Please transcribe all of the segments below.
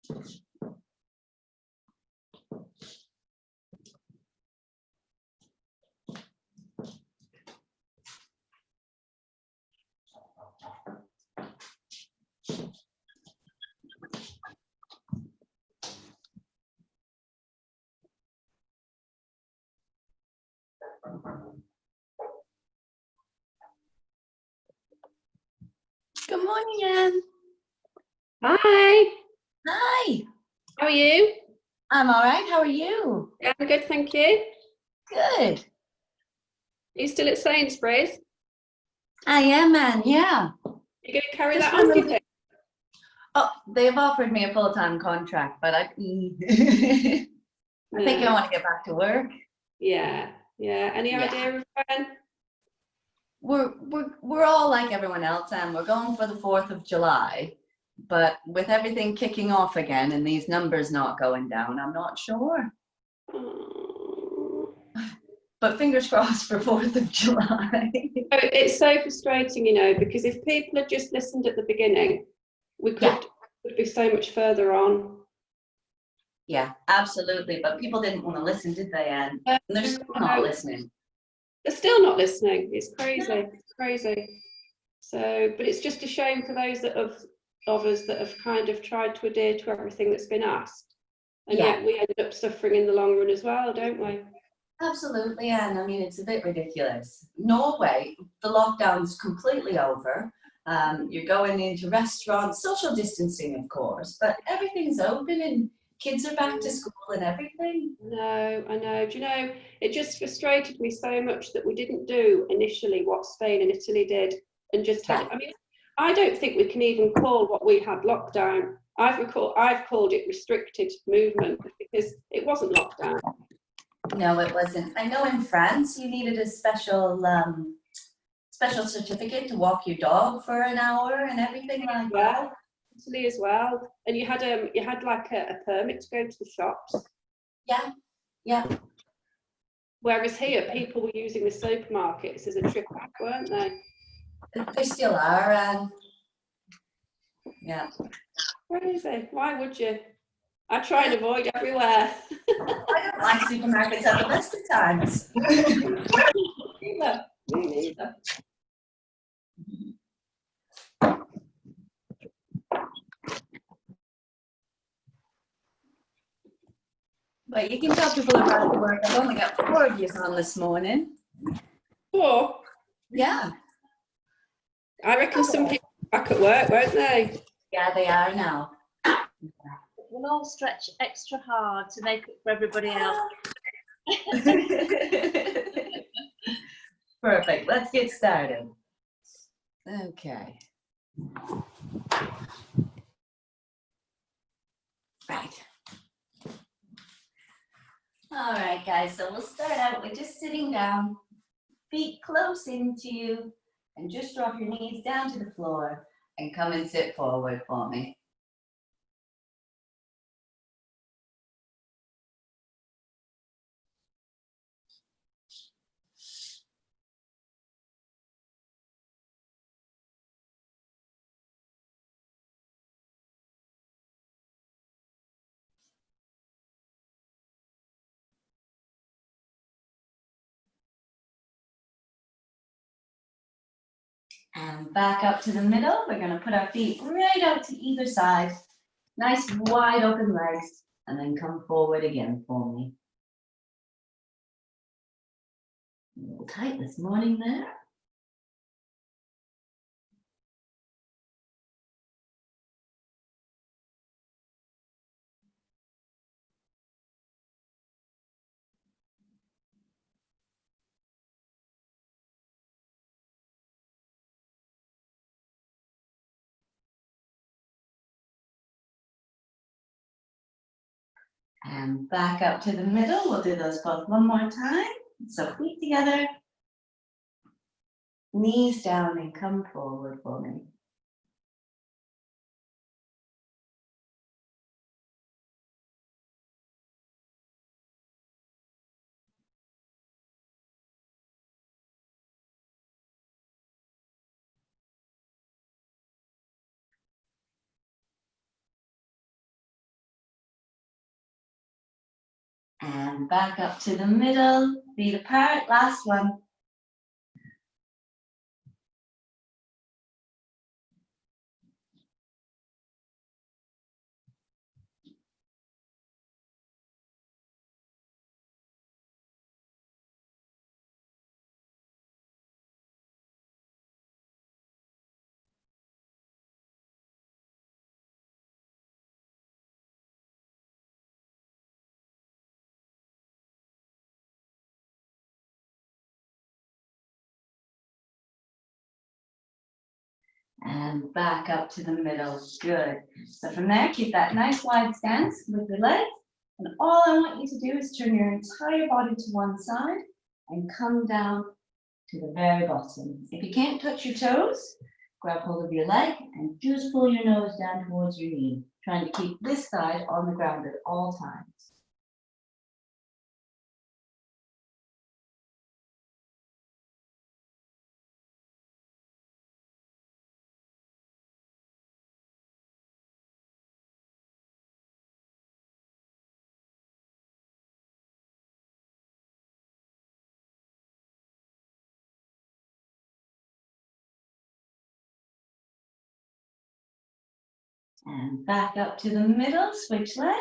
Good morning, Anne. Hi. Hi. How are you? I'm all right. How are you? Yeah, I'm good, thank you. Good. Are you still at Sainsbury's? I am, Anne. Yeah. You're going to carry Just that on, do you wanted- think? Oh, they've offered me a full-time contract, but I think I want to get back to work. Yeah. Any Yeah. idea of when? We're all like everyone else, and we're going for the 4th of July. But with everything kicking off again and these numbers not going down, I'm not sure. Oh. But fingers crossed for 4th of July. It's so frustrating, you know, because if people had just listened at the beginning, we could be so much further on. Yeah, absolutely. But people didn't want to listen, did they, Anne? And they're still not listening. They're still not listening. It's crazy. It's crazy. So, but it's just a shame for those of us that have kind of tried to adhere to everything that's been asked, and yet we ended up suffering in the long run as well, don't we? Absolutely, Anne. I mean, it's a bit ridiculous. Norway, the lockdown's completely over. You're going into restaurants, social distancing, of course, but everything's open and kids are back to school and everything. No, I know. Do you know, it just frustrated me so much that we didn't do initially what Spain and Italy did and just had, I mean, I don't think we can even call what we had lockdown. I've called it restricted movement because it wasn't lockdown. No, it wasn't. I know in France you needed a special certificate to walk your dog for an hour and everything like that. Italy as well, and you had like a permit to go to the shops. Yeah. Whereas here, people were using the supermarkets as a trip back, weren't they? They still are, and yeah. Crazy. Why would you? I try and avoid everywhere. I don't like supermarkets at the best of times. Me neither. But you can tell people about the work. I've only got 4 of you on this morning. 4? Yeah. I reckon some people are back at work, won't they? Yeah, they are now. We'll all stretch extra hard to make it for everybody else. Perfect. Let's get started. Okay. Right. All right, guys. So we'll start out with just sitting down, feet close into you, and just drop your knees down to the floor and come and sit forward for me. And back up to the middle. We're going to put our feet right out to either side. Nice wide open legs. And then come forward again for me. A little tight this morning there. And back up to the middle. We'll do those both one more time. So feet together, knees down, and come forward for me. And back up to the middle, feet apart, last one. And back up to the middle, good. So from there, keep that nice wide stance with your legs. And all I want you to do is turn your entire body to one side and come down to the very bottom. If you can't touch your toes, grab hold of your leg and just pull your nose down towards your knee, trying to keep this side on the ground at all times. And back up to the middle, switch legs.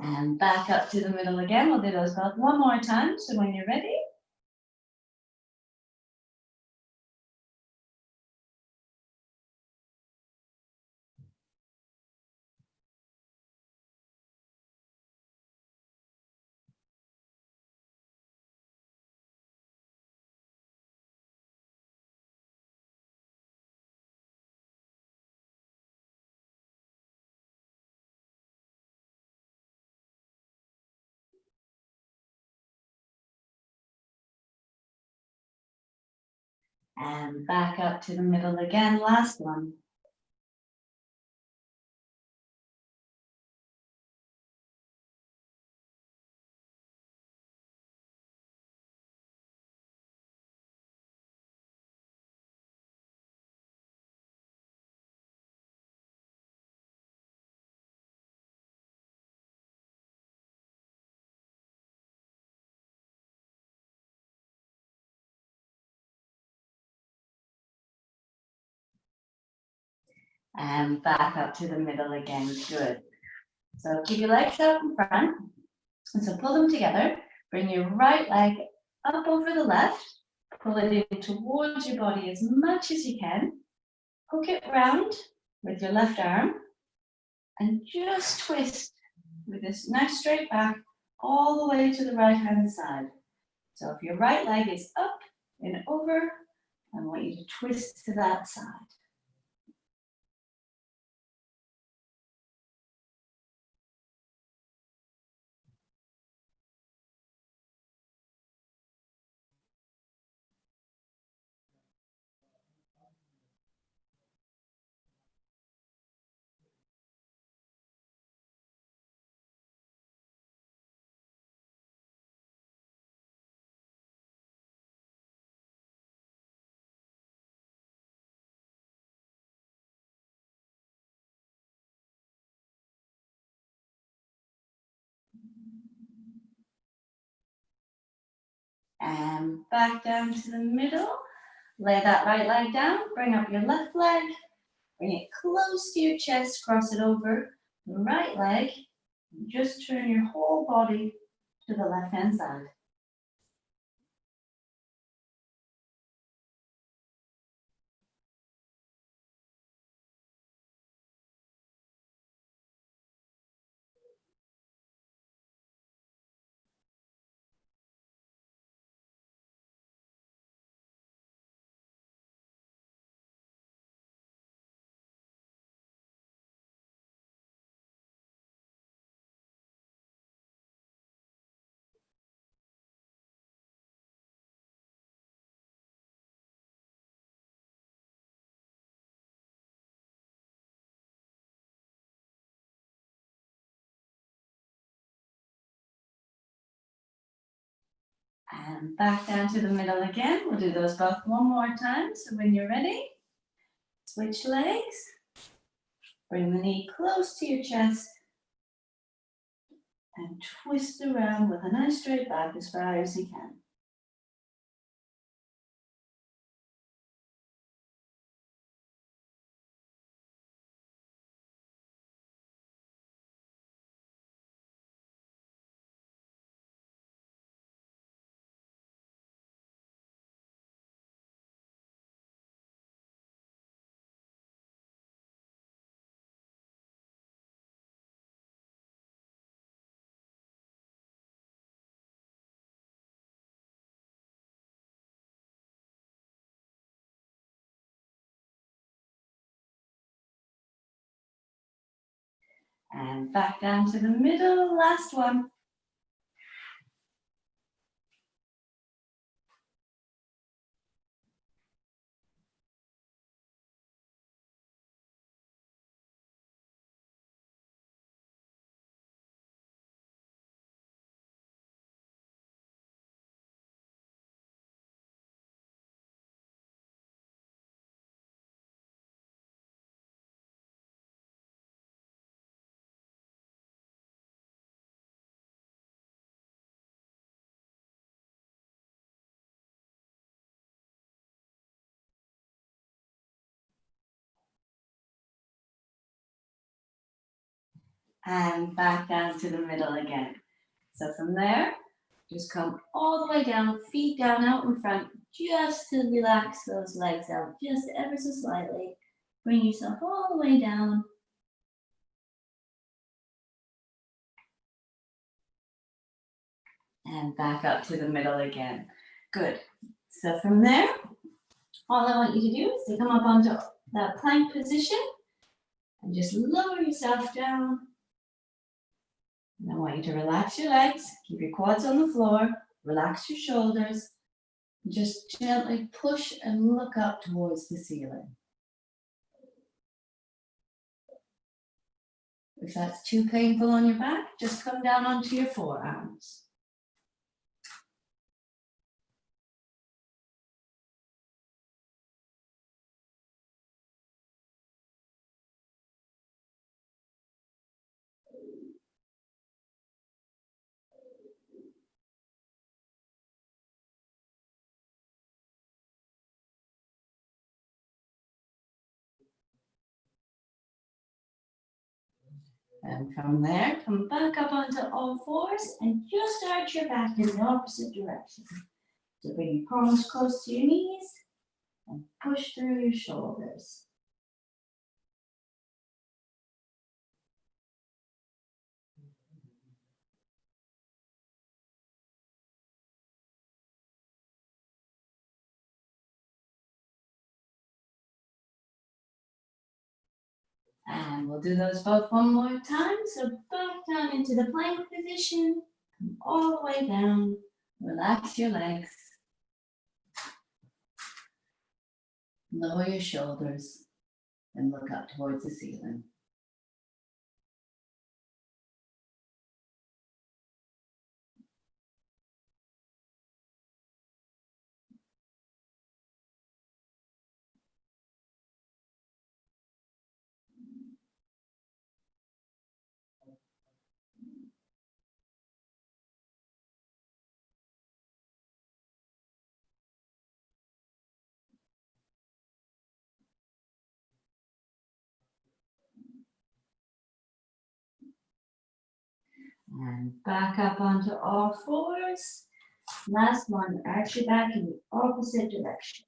And back up to the middle again. We'll do those both one more time. So when you're ready. And back up to the middle again. Last one. And back up to the middle again. Good. So keep your legs out in front. And so pull them together. Bring your right leg up over the left. Pull it in towards your body as much as you can. Hook it round with your left arm. And just twist with this nice straight back all the way to the right hand side. So if your right leg is up and over, I want you to twist to that side. And back down to the middle. Lay that right leg down, bring up your left leg, bring it close to your chest, cross it over the right leg, and just turn your whole body to the left hand side. And back down to the middle again. We'll do those both one more time. So when you're ready, switch legs. Bring the knee close to your chest. And twist around with a nice straight back as far as you can. And back down to the middle, last one. And back down to the middle again. So from there, just come all the way down, feet down out in front, just to relax those legs out, just ever so slightly. Bring yourself all the way down. And back up to the middle again. Good. So from there, all I want you to do is to come up onto that plank position and just lower yourself down. And I want you to relax your legs, keep your quads on the floor, relax your shoulders, just gently push and look up towards the ceiling. If that's too painful on your back, just come down onto your forearms. And from there, come back up onto all fours and just arch your back in the opposite direction. So bring your palms close to your knees and push through your shoulders. And we'll do those both one more time. So back down into the plank position, come all the way down, relax your legs, lower your shoulders, and look up towards the ceiling. And back up onto all fours. Last one, arch your back in the opposite direction.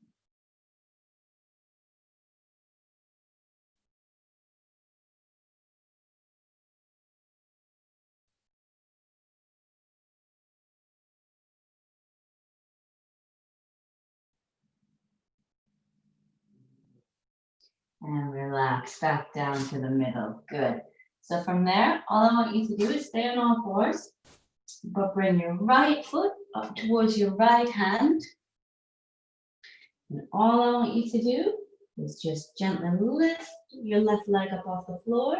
And relax back down to the middle. Good. So from there, all I want you to do is stay on all fours, but bring your right foot up towards your right hand. And all I want you to do is just gently lift your left leg up off the floor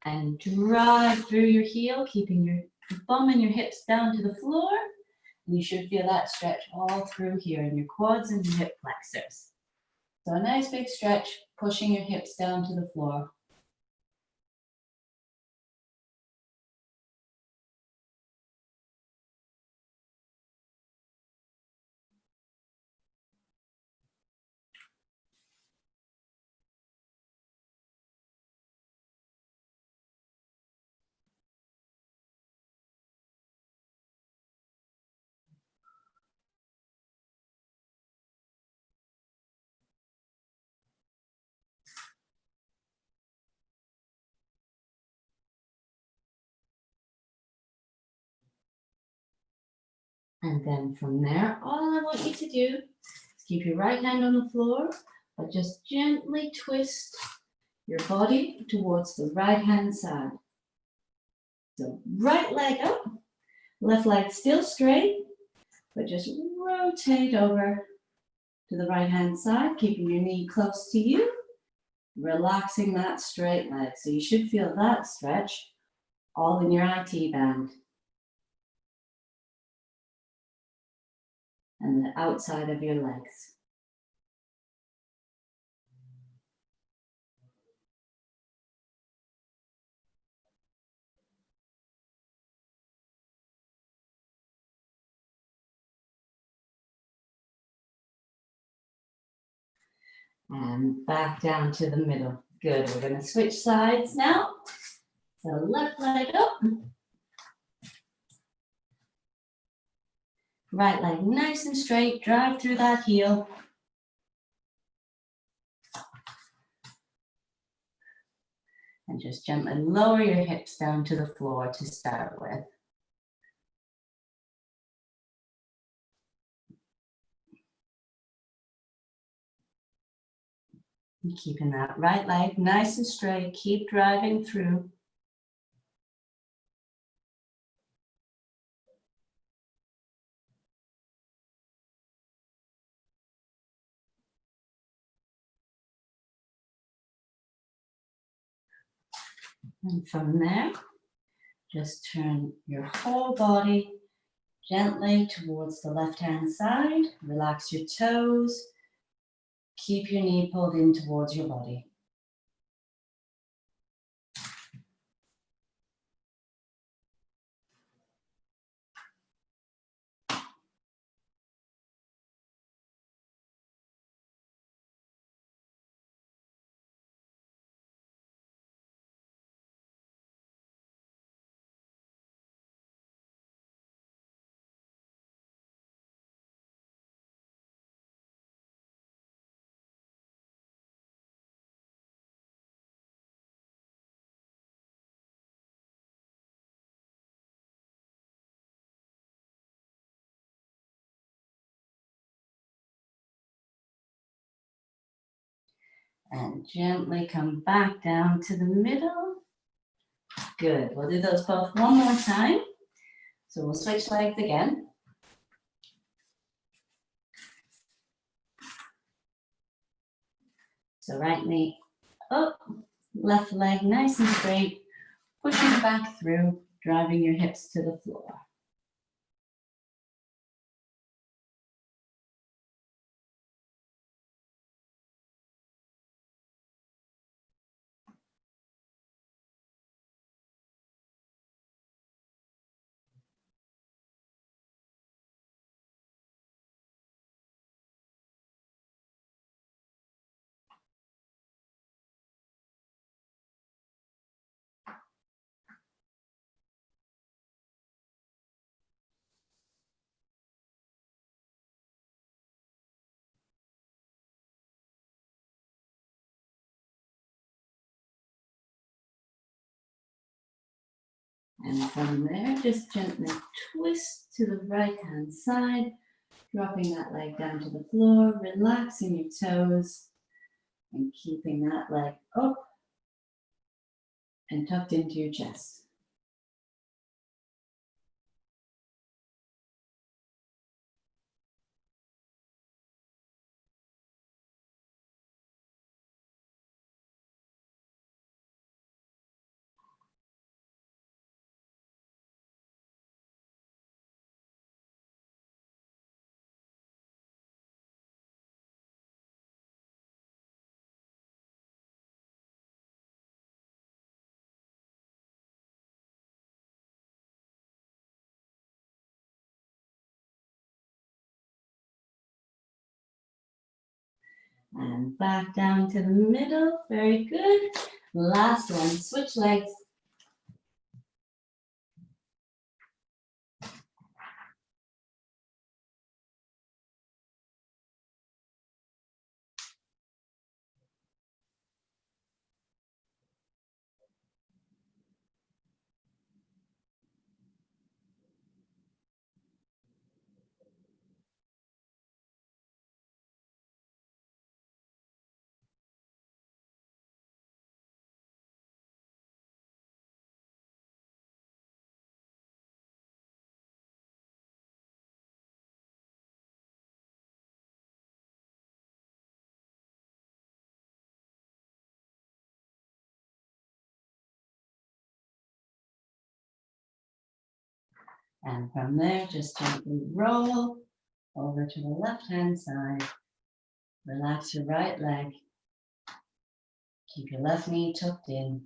and drive through your heel, keeping your the bum and your hips down to the floor. And you should feel that stretch all through here in your quads and your hip flexors. So a nice big stretch, pushing your hips down to the floor. And then from there, all I want you to do is keep your right hand on the floor, but just gently twist your body towards the right hand side. So right leg up, left leg still straight, but just rotate over to the right hand side, keeping your knee close to you, relaxing that straight leg. So you should feel that stretch all in your IT band and the outside of your legs. And back down to the middle. Good, we're gonna switch sides now. So left leg up. Right leg nice and straight, drive through that heel. And just gently lower your hips down to the floor to start with. And keeping that right leg nice and straight, keep driving through. And from there, just turn your whole body gently towards the left-hand side. Relax your toes. Keep your knee pulled in towards your body. And gently come back down to the middle. Good, we'll do those both one more time. So we'll switch legs again. So right knee up, left leg nice and straight, pushing back through, driving your hips to the floor. And from there, just gently twist to the right-hand side, dropping that leg down to the floor, relaxing your toes, and keeping that leg up and tucked into your chest. And back down to the middle. Very good. Last one, switch legs. And from there, just gently roll over to the left-hand side. Relax your right leg. Keep your left knee tucked in.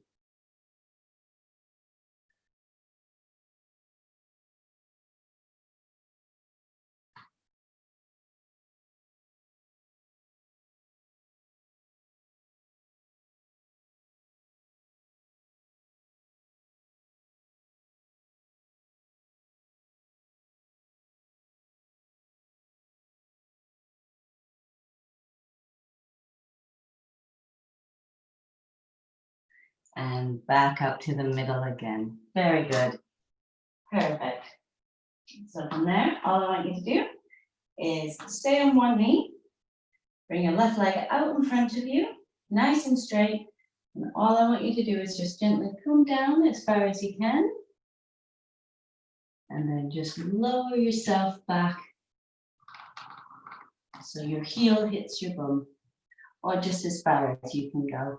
And back up to the middle again. Very good. Perfect. So from there, all I want you to do is stay on one knee. Bring your left leg out in front of you, nice and straight. And all I want you to do is just gently come down as far as you can. And then just lower yourself back so your heel hits your bum, or just as far as you can go.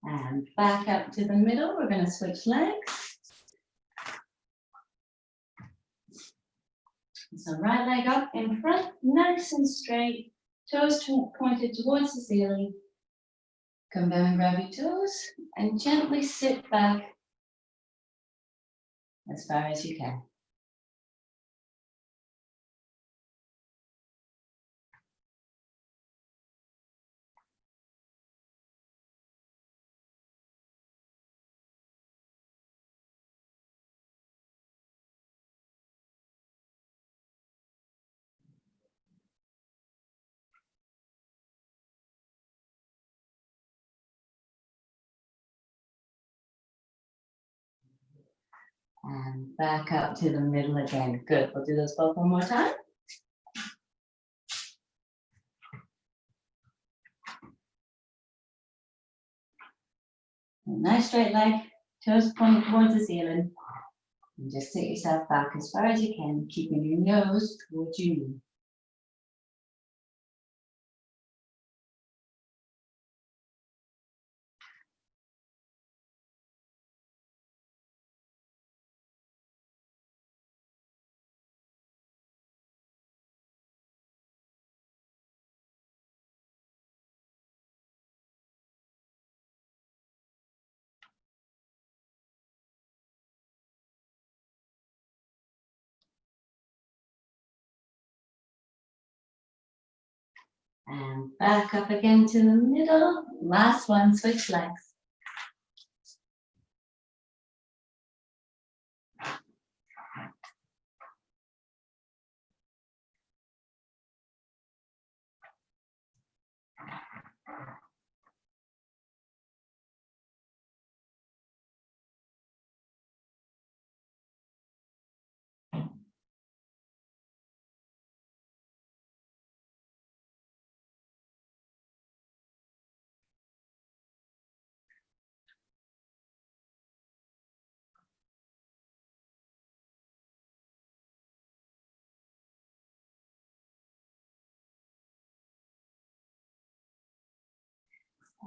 And back up to the middle, we're going to switch legs. So right leg up in front, nice and straight, toes pointed towards the ceiling. Come down and grab your toes and gently sit back as far as you can. And back up to the middle again. Good. We'll do those both one more time. Nice straight leg, toes pointed towards the ceiling. And just sit yourself back as far as you can, keeping your nose towards your knee. And back up again to the middle. Last one, switch legs.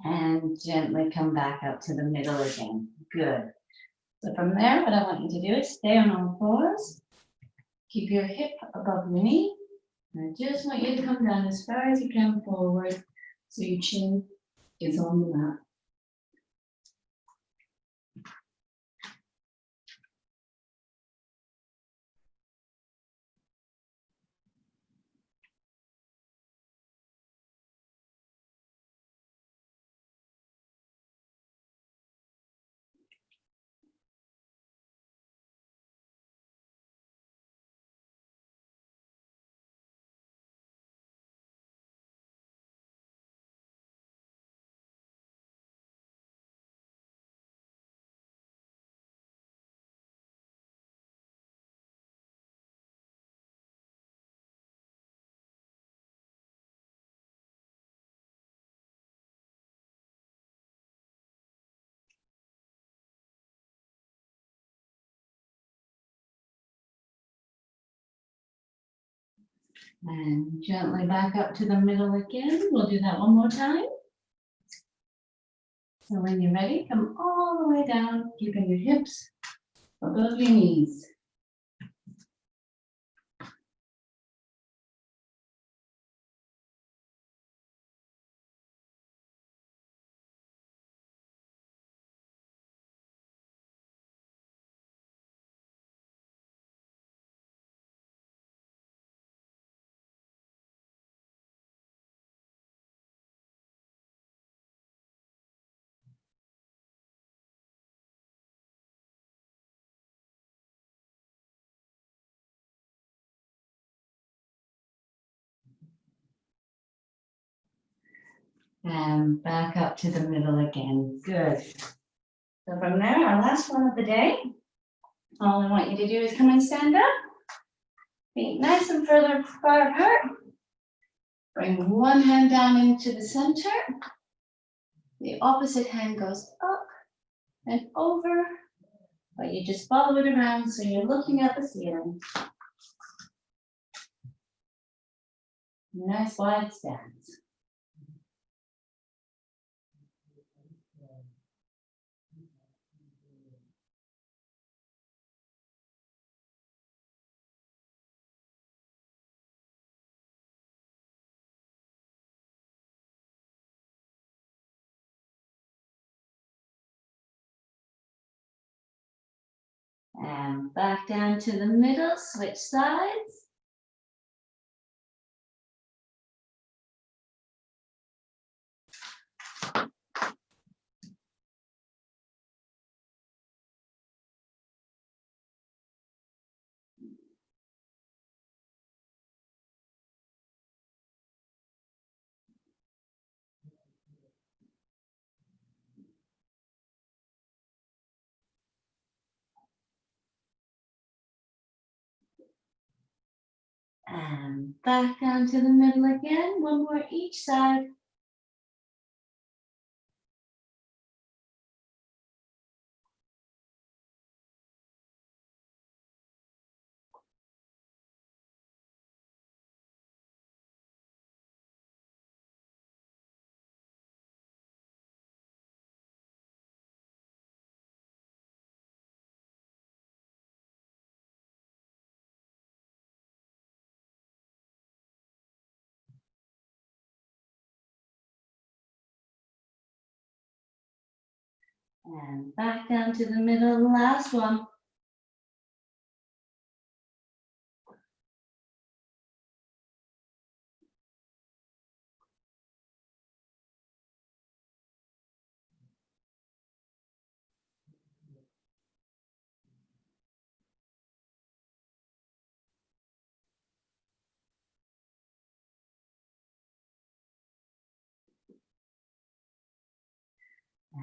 And gently come back up to the middle again. Good. So from there, what I want you to do is stay on all fours. Keep your hip above your knee. And I just want you to come down as far as you can forward so your chin is on the mat. And gently back up to the middle again. We'll do that one more time. So when you're ready, come all the way down, keeping your hips above your knees. And back up to the middle again. Good. So from there, our last one of the day, all I want you to do is come and stand up. Feet nice and far apart. Bring one hand down into the center. The opposite hand goes up and over, but you just follow it around so you're looking at the ceiling. Nice wide stance. And back down to the middle, switch sides. And back down to the middle again, one more each side. And back down to the middle, last one.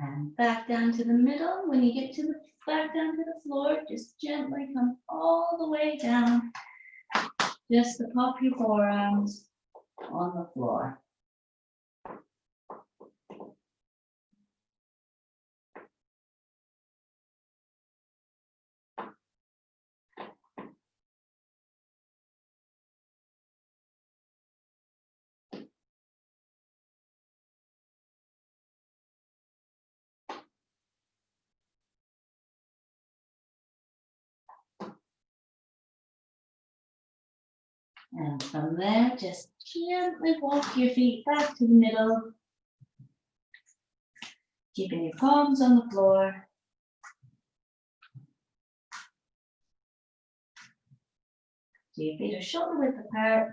And back down to the middle. When you get to the back down to the floor, just gently come all the way down. Just to pop your forearms on the floor. And from there, just gently walk your feet back to the middle, keeping your palms on the floor. So your feet are shoulder width apart,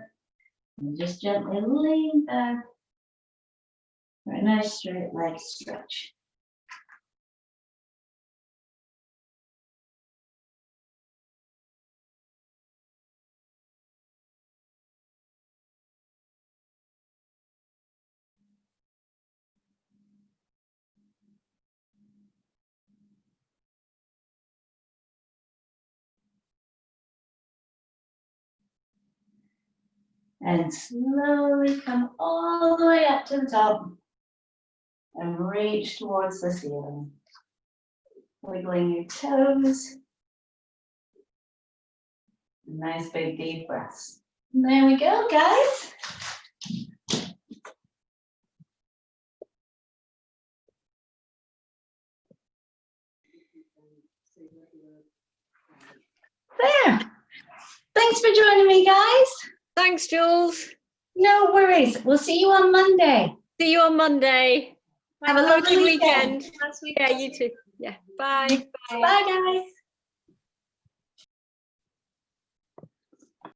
and just gently lean back for a nice straight leg stretch. And slowly come all the way up to the top and reach towards the ceiling. Wiggling your toes. Nice big deep breaths. And there we go, guys. There. Thanks for joining me, guys. Thanks, Jules. No worries. We'll see you on Monday. See you on Monday. Have a lovely weekend. Yeah, you too. Yeah, bye. Bye, guys.